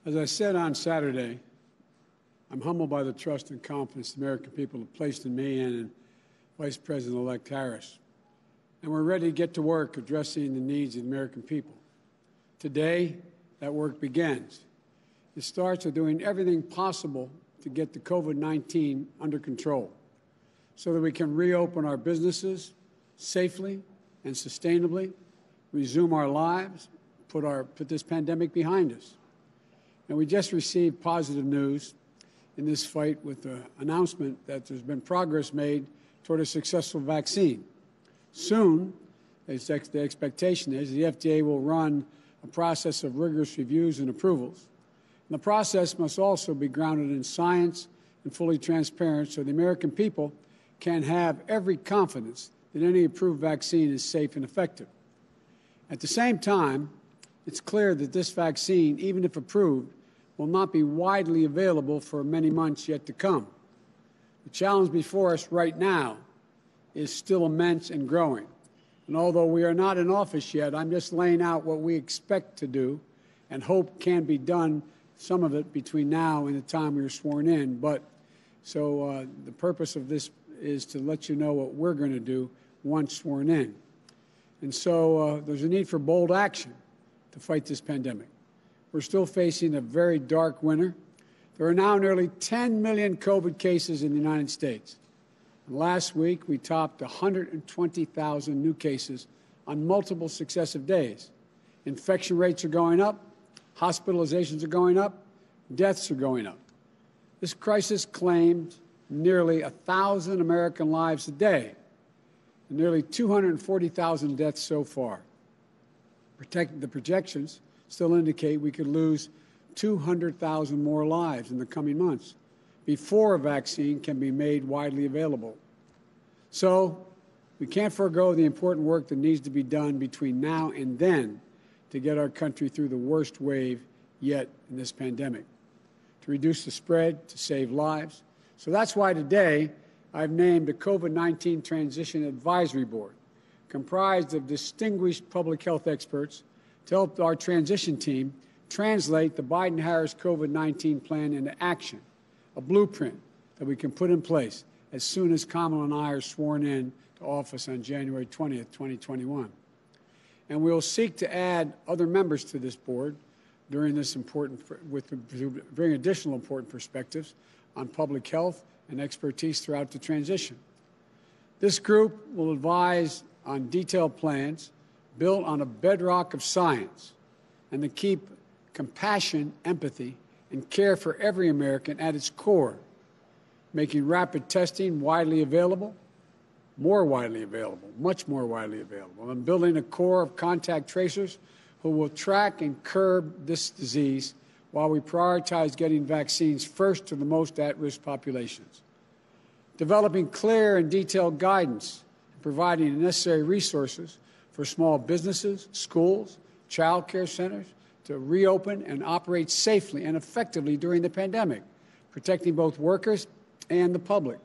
As I said on Saturday, I'm humbled by the trust and confidence the American people have placed in me and in Vice President-elect Harris. And we're ready to get to work addressing the needs of the American people. Today, that work begins. It starts with doing everything possible to get the COVID-19 under control so that we can reopen our businesses safely and sustainably, resume our lives, put this pandemic behind us. And we just received positive news in this fight with the announcement that there's been progress made toward a successful vaccine. Soon, the expectation is the FDA will run a process of rigorous reviews and approvals. And the process must also be grounded in science and fully transparent so the American people can have every confidence that any approved vaccine is safe and effective. At the same time, it's clear that this vaccine, even if approved, will not be widely available for many months yet to come. The challenge before us right now is still immense and growing. And although we are not in office yet, I'm just laying out what we expect to do and hope can be done, some of it between now and the time we are sworn in. But so the purpose of this is to let you know what we're going to do once sworn in. And so there's a need for bold action to fight this pandemic. We're still facing a very dark winter. There are now nearly 10 million COVID cases in the United States. And last week, we topped 120,000 new cases on multiple successive days. Infection rates are going up, hospitalizations are going up, deaths are going up. This crisis claimed nearly 1,000 American lives a day, and nearly 240,000 deaths so far. The projections still indicate we could lose 200,000 more lives in the coming months before a vaccine can be made widely available. So we can't forego the important work that needs to be done between now and then to get our country through the worst wave yet in this pandemic, to reduce the spread, to save lives. So that's why today I've named a COVID-19 Transition Advisory Board comprised of distinguished public health experts to help our transition team translate the Biden-Harris COVID-19 plan into action, a blueprint that we can put in place as soon as Kamala and I are sworn in to office on January 20th, 2021. And we'll seek to add other members to this board during this bring additional important perspectives on public health and expertise throughout the transition. This group will advise on detailed plans built on a bedrock of science and to keep compassion, empathy, and care for every American at its core, making rapid testing widely available, more widely available, much more widely available, and building a core of contact tracers who will track and curb this disease while we prioritize getting vaccines first to the most at-risk populations. Developing clear and detailed guidance and providing the necessary resources for small businesses, schools, child care centers to reopen and operate safely and effectively during the pandemic, protecting both workers and the public.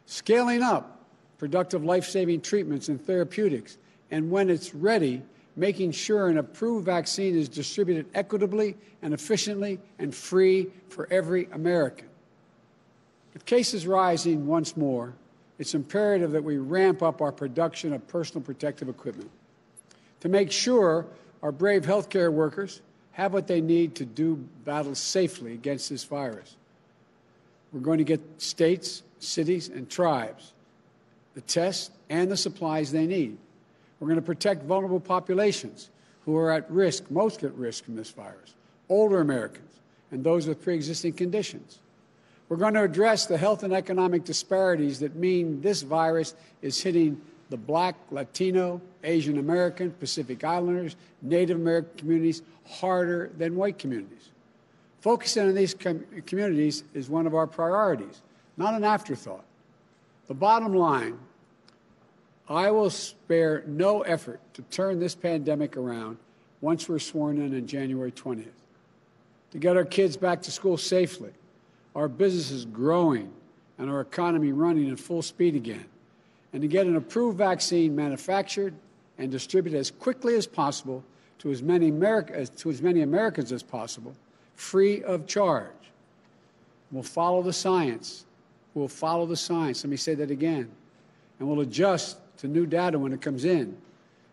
Scaling up productive life-saving treatments and therapeutics, and when it's ready, making sure an approved vaccine is distributed equitably and efficiently and free for every American. With cases rising once more, it's imperative that we ramp up our production of personal protective equipment to make sure our brave healthcare workers have what they need to do battle safely against this virus. We're going to get states, cities, and tribes the tests and the supplies they need. We're going to protect vulnerable populations who are at risk, most at risk from this virus, older Americans and those with pre-existing conditions. We're going to address the health and economic disparities that mean this virus is hitting the Black, Latino, Asian American, Pacific Islanders, Native American communities harder than white communities. Focusing on these communities is one of our priorities, not an afterthought. The bottom line, I will spare no effort to turn this pandemic around once we're sworn in on January 20th, to get our kids back to school safely, our businesses growing, and our economy running at full speed again, and to get an approved vaccine manufactured and distributed as quickly as possible to as many Americans as possible free of charge. We'll follow the science. We'll follow the science. Let me say that again. And we'll adjust to new data when it comes in.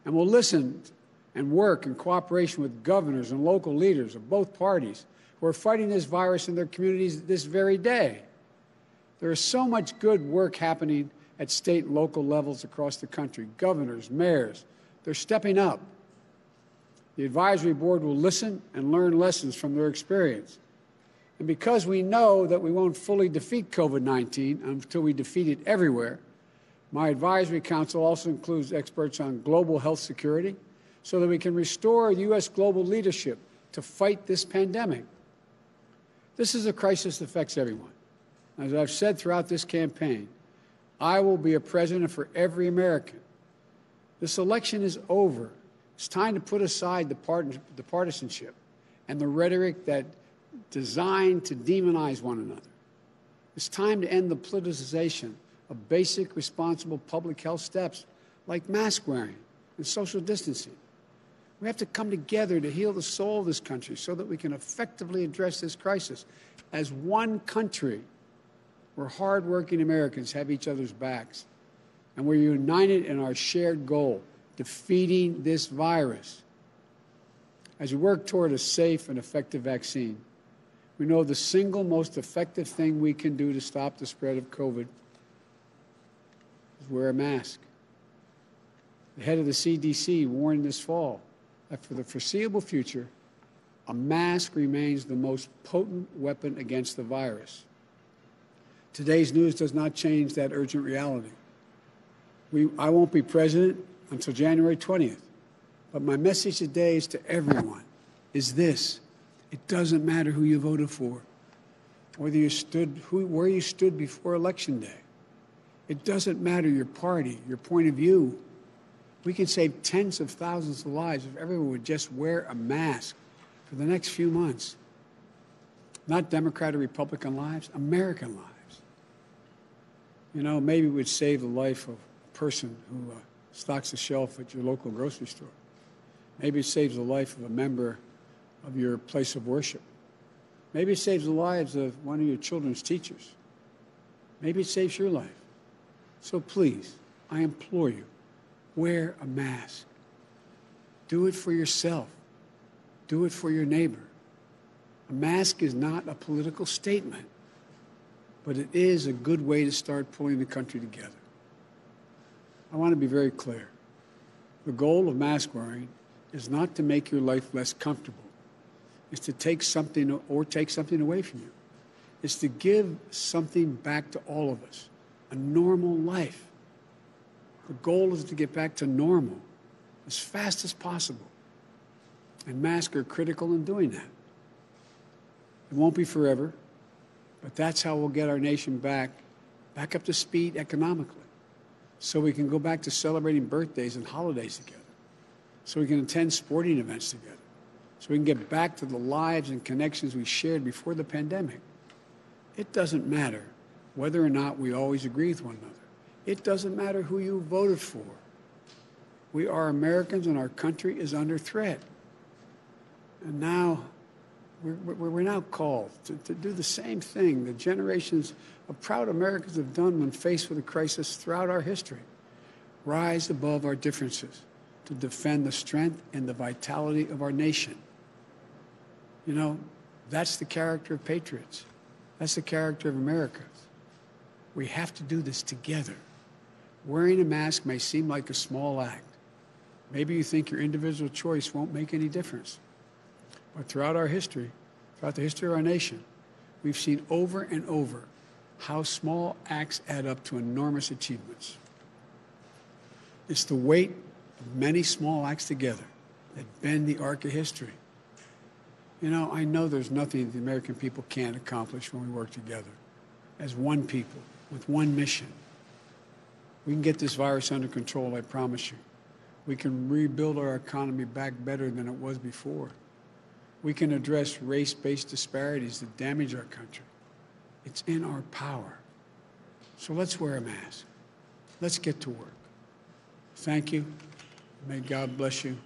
And we'll listen and work in cooperation with governors and local leaders of both parties who are fighting this virus in their communities this very day. There is so much good work happening at state and local levels across the country. Governors, mayors, they're stepping up. The advisory board will listen and learn lessons from their experience. And because we know that we won't fully defeat COVID-19 until we defeat it everywhere, my advisory council also includes experts on global health security so that we can restore U.S. global leadership to fight this pandemic. This is a crisis that affects everyone. As I've said throughout this campaign, I will be a president for every American. This election is over. It's time to put aside the partisanship and the rhetoric that designed to demonize one another. It's time to end the politicization of basic, responsible public health steps like mask wearing and social distancing. We have to come together to heal the soul of this country so that we can effectively address this crisis as one country where hardworking Americans have each other's backs and we're united in our shared goal, defeating this virus. As we work toward a safe and effective vaccine, we know the single most effective thing we can do to stop the spread of COVID is wear a mask. The head of the CDC warned this fall that for the foreseeable future, a mask remains the most potent weapon against the virus. Today's news does not change that urgent reality. I won't be president until January 20th, but my message today is to everyone is this. It doesn't matter who you voted for, where you stood before Election Day. It doesn't matter your party, your point of view. We can save tens of thousands of lives if everyone would just wear a mask for the next few months. Not Democrat or Republican lives, American lives. You know, maybe it would save the life of a person who stocks the shelf at your local grocery store. Maybe it saves the life of a member of your place of worship. Maybe it saves the lives of one of your children's teachers. Maybe it saves your life. So please, I implore you, wear a mask. Do it for yourself. Do it for your neighbor. A mask is not a political statement, but it is a good way to start pulling the country together. I want to be very clear. The goal of mask wearing is not to make your life less comfortable. It's to take something away from you. It's to give something back to all of us, a normal life. The goal is to get back to normal as fast as possible. And masks are critical in doing that. It won't be forever, but that's how we'll get our nation back up to speed economically, so we can go back to celebrating birthdays and holidays together, so we can attend sporting events together, so we can get back to the lives and connections we shared before the pandemic. It doesn't matter whether or not we always agree with one another. It doesn't matter who you voted for. We are Americans and our country is under threat. And now we're now called to do the same thing the generations of proud Americans have done when faced with a crisis throughout our history. Rise above our differences to defend the strength and the vitality of our nation. You know, that's the character of patriots. That's the character of Americans. We have to do this together. Wearing a mask may seem like a small act. Maybe you think your individual choice won't make any difference. But throughout our history, throughout the history of our nation, we've seen over and over how small acts add up to enormous achievements. It's the weight of many small acts together that bend the arc of history. You know, I know there's nothing the American people can't accomplish when we work together as one people with one mission. We can get this virus under control, I promise you. We can rebuild our economy back better than it was before. We can address race-based disparities that damage our country. It's in our power. So let's wear a mask. Let's get to work. Thank you. May God bless you.